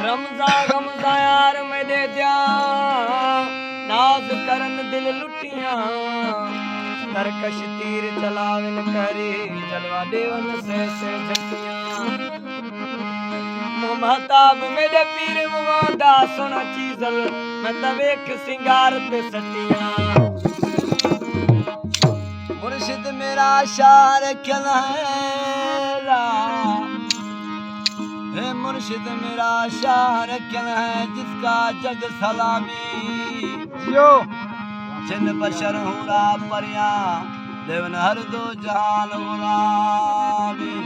रमजा गमजा यार मेरे दिया नाज करन दिल लुटिया तरकश तीर चलावन करे जलवा देवन से झटिया महताब मेरे पीर मुवादा सोना चीजल मैं तवेक सिंगार पे सटिया मुर्शिद मेरा शार क्या है मुर्शिद मेरा शार क्या है जिसका जग सलामी जियो जिन बशर हुरा परिया देवन हर दो जहान गुलामी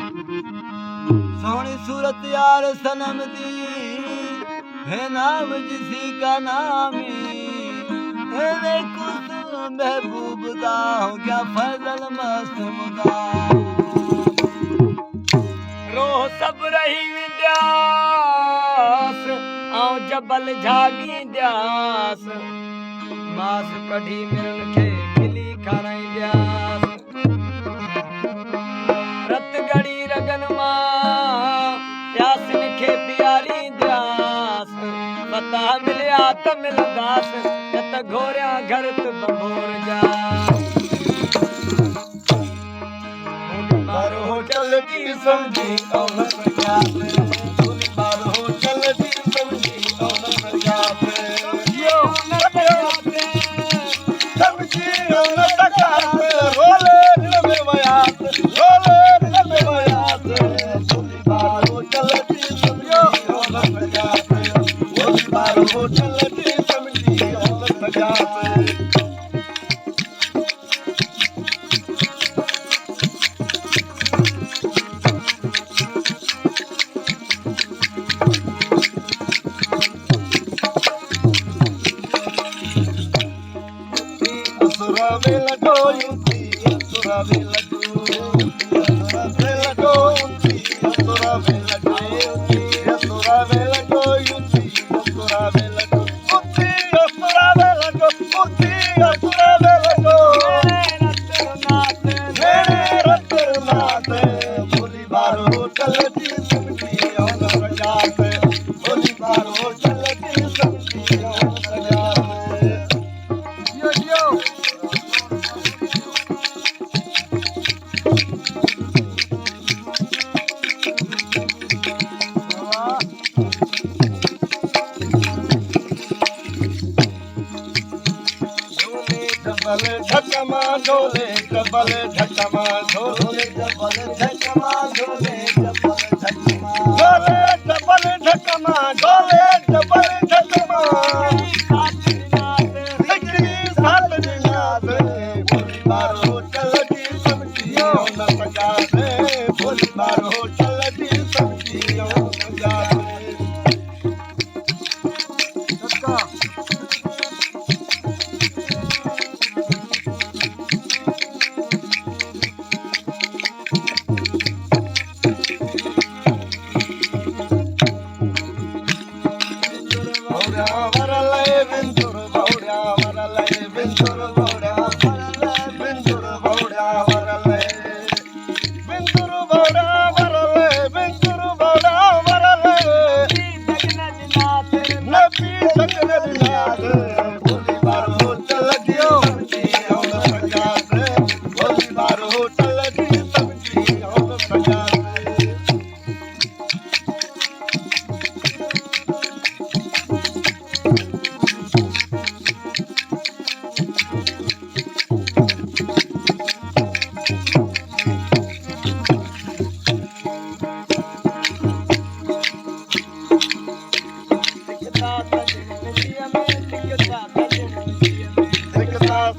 सोहनी सूरत यार सनम दी है नाम जिसी का नामी है वे कुछ महबूब दा हो गया फजल मस्त मुदा रोह सब रही विद्यास आऊं जबल झागी द्यास मास कढ़ी मिलन के खिली खाराई द्यास रत गड़ी रगन मां प्यासिन के प्यारी द्यास पता मिलिया त मिलदास त घोरिया घर त बंबोर जा मारो होटल की समझी कौन जाते मारो होटल की समझी कौन जाते यो न जाते समझी कौन जाते रोले दिल में वयात रोले दिल में वयात मारो होटल की समझी कौन जाते मारो होटल की समझी कौन जाते झकमा Dhole double झकमा Dhole double झकमा Dhole double झकमा Dhole double झकमा Dhole double झकमा सात दिनाद भोली बारो चलती समझियो न सजा दे भोली बारो चलती समझियो न सजा दे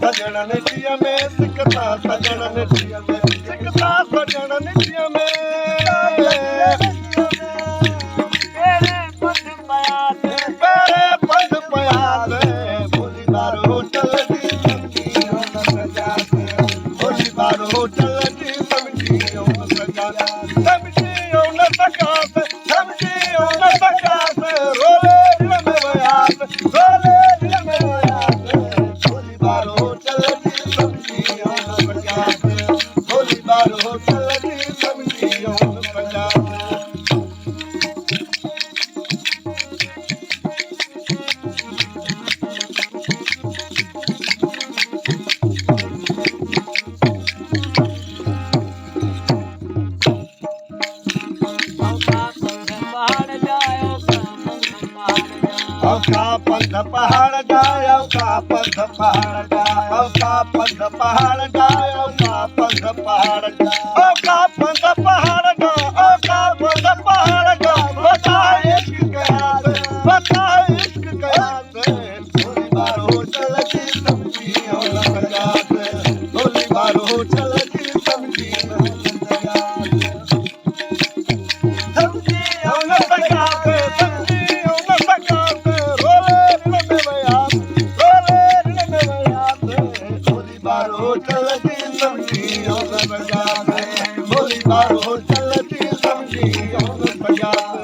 सजन निधिया में सिकता सजन निधिया में सिकता सजन निधिया में तेरे पद पयात भोली बारो होटल की समझियो न सजा भोली बारो होटल की समझियो न सजा समझियो न सका समझियो न सका रोले दिल में वयात रोले दिल में वयात भोली बारो होटल की समझियो न सजा भोली बारो होटल की समझियो न सजा औका पंध पहाड़ जाए औका पंध पहाड़ जाए औका पंध पहाड़ जाए औका पंध पहाड़ जाए औका पंध पहाड़ जाए औका पंध पहाड़ जाए बता इश्क गया से थोड़ी बार हो चलती समझी लग जाते थोड़ी बार हो चलती समझी लग जाते समझी न सकाते समझी न सकाते रोले रण में बयाते थोड़ी बार हो चलती समझी लग जाते थोड़ी बार हो चलती समझी लग जाते